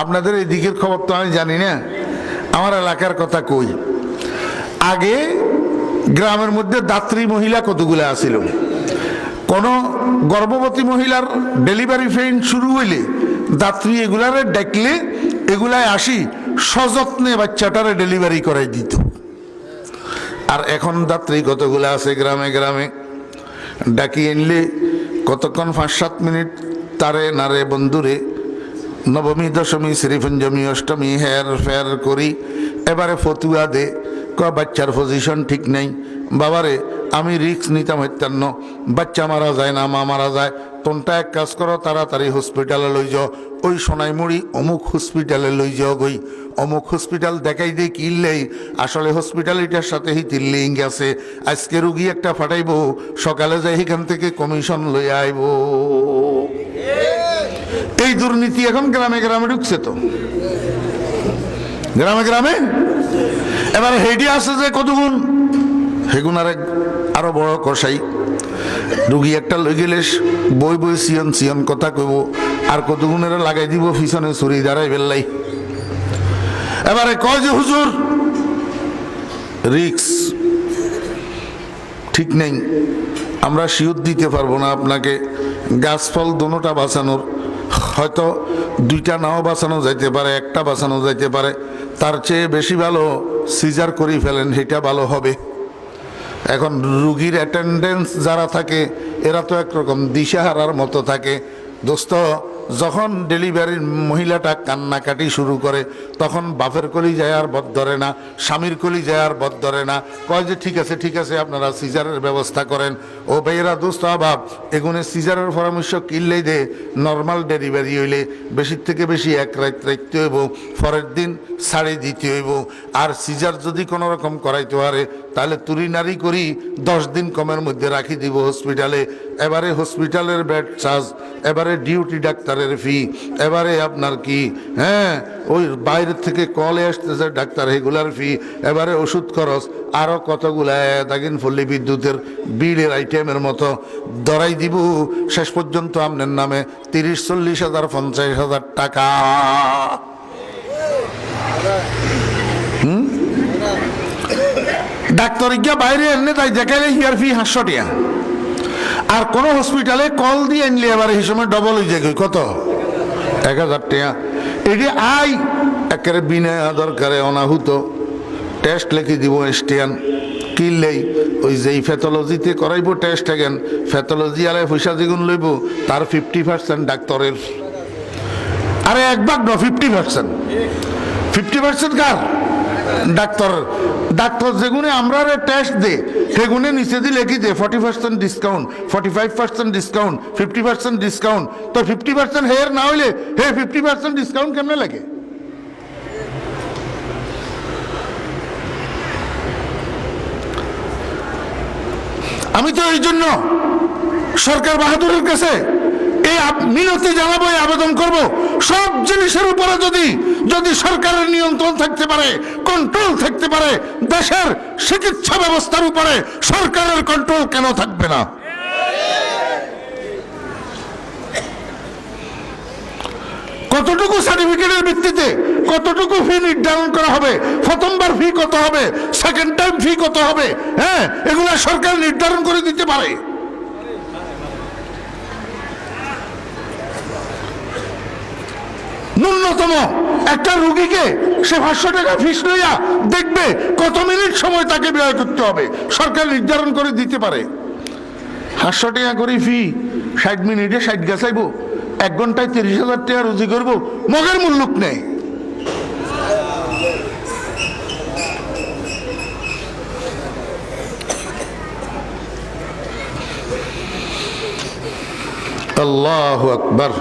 আপনাদের এই দিকের খবর তো আমি জানি না, আমার এলাকার কথা কই। আগে গ্রামের মধ্যে দাত্রী মহিলা কতগুলো আছিল, কোন গর্ভবতী মহিলার ডেলিভারি পেইন শুরু হইলে দাত্রী এগুলারে ডাকলে এগুলায় আসি সযত্নে বাচ্চাটারে ডেলিভারি করাই দিত। আর এখন দাত্রী কতগুলো আছে গ্রামে গ্রামে, ডাকি আনলে কতক্ষণ 5-7 মিনিট তারে নারে বন্ধুরে নবমী দশমী শ্রীপঞ্চমী অষ্টমী হের ফের করি, এবারে ফতুয়া দে বাচ্চার পজিশন ঠিক নেই। বাবারে আমি রিস্ক নিতাম হত্যান্ন, বাচ্চা মারা যায় না মা মারা যায়, তোনটা এক কাজ করো তাড়াতাড়ি হসপিটালে লই যাও, ওই সোনাইমুড়ি অমুক হসপিটালে লই যাও গই। অমুক হসপিটাল দেখাই দিয়ে কিনলেই আসলে হসপিটালিটার সাথে হিতির লিঙ্ক আছে। আজকে রুগী একটা ফাটাইব, সকালে যাই এখান থেকে কমিশন লই আইব। এই দুর্নীতি এখন গ্রামে গ্রামে ঢুকছে তো, গ্রামে গ্রামে। এবারে হেডি আছে যে কতগুণ হেগুন আরো বড় কষাই, রুগী একটা লই গেলে বই বই সিয়ন সিয়ন কথা কইব, আর কতগুণের লাগাই দিব পিছনে ছুরি দাঁড়াই বেললাই। এবারে কয় যে হুজুর রিক্স ঠিক নেই, আমরা শিওর দিতে পারবো না আপনাকে গাছফল দোনোটা বাঁচানোর, হয়তো 2টা নাও বাঁচানো যাইতে পারে, একটা বাঁচানো যাইতে পারে, তার চেয়ে বেশি ভালো সিজার করে ফেলেন, সেটা ভালো হবে। এখন রুগীর অ্যাটেন্ডেন্স যারা থাকে এরা তো একরকম দিশাহারার মতো থাকে। দোস্ত যখন ডেলিভারির মহিলাটা কান্নাকাটি শুরু করে তখন বাপের কলি যায় আর বদ ধরে না, স্বামীর কলি যায় আর বদ ধরে না, কয় যে ঠিক আছে ঠিক আছে আপনারা সিজারের ব্যবস্থা করেন। ও ভাইয়েরা দোস্ত অভাব এগুনে সিজারের পরামর্শ কিনলেই দে, নর্মাল ডেলিভারি হইলে বেশির থেকে বেশি 1 রাত রাখতে হইব, পরের দিন ছাড়ি দিতে হইব। আর সিজার যদি কোনো রকম করাইতে পারে তাহলে তুরি নারী করি 10 দিন কমের মধ্যে রাখি দিব হসপিটালে। এবারে হসপিটালের বেড চার্জ, এবারে ডিউটি ডাক্তারের ফি, এবারে আপনার কি হ্যাঁ ওই বাইরের থেকে কলে আসতেছে ডাক্তার এগুলার ফি, এবারে ওষুধ খরচ, আরও কতগুলা দাগিন ফল্লি বিদ্যুতের বিলের আইটেমের মতো ধরাই দিব। শেষ পর্যন্ত আপনার নামে 30-40 হাজার 50 হাজার টাকা। ডাক্তার গিয়া বাইরে এনে তাই দেখাইলে হিয়ার ফি 500 টাকা, আর কোন হসপিটালে কল দিয়ে আনলে এবার এই সময় ডবল হয়ে যায় কত 1000 টাকা। এটি আই একেবারে বিনা দরকারে অনাহুত টেস্ট লিখে দিব স্টেয়ান কিনলেই ওই যেই প্যাথোলজিতে করাইব টেস্ট again প্যাথোলজি আলে পয়সা যেগুন লইব তার 50% ডাক্তারের, আরে এক ভাগ না 50% কার ডাক্তার। ডাক্তার যেগুনে আমরা টেস্ট দে সেগুনে নিচে দিয়ে লিখি দে 40% ডিসকাউন্ট, 45% ডিসকাউন্ট, 50% ডিসকাউন্ট। তো 50% হেয়ার না হইলে হে 50% ডিসকাউন্ট কেমনে লাগে? আমি তো এই জন্য সরকার বাহাদুরের কাছে এই মিনতি জানাবো, আবেদন করব, সব জিনিসের উপরে যদি সরকারের নিয়ন্ত্রণ থাকতে পারে, কন্ট্রোল থাকতে পারে, দেশের চিকিৎসা ব্যবস্থার উপরে সরকারের কন্ট্রোল কেন থাকবে না? কতটুকু সার্টিফিকেটের ভিত্তিতে কতটুকু ফি নির্ধারণ করা হবে, প্রথমবার ফি কত হবে, সেকেন্ড টাইম ফি কত হবে, হ্যাঁ এগুলো সরকার নির্ধারণ করে দিতে পারে। ন্যূনতম একটা রুগীকে সে 500 টাকা ফিস লইয়া দেখবে কত মিনিট সময় তাকে ব্যয় করতে হবে, সরকার নির্ধারণ করে দিতে পারে। 500 টাকা করে ফি, 60 মিনিটে 60 গাছাইব, 1 ঘন্টায় 30,000 টাকা রুজি করবো, মগের মূল্যক নেই। আল্লাহু আকবার।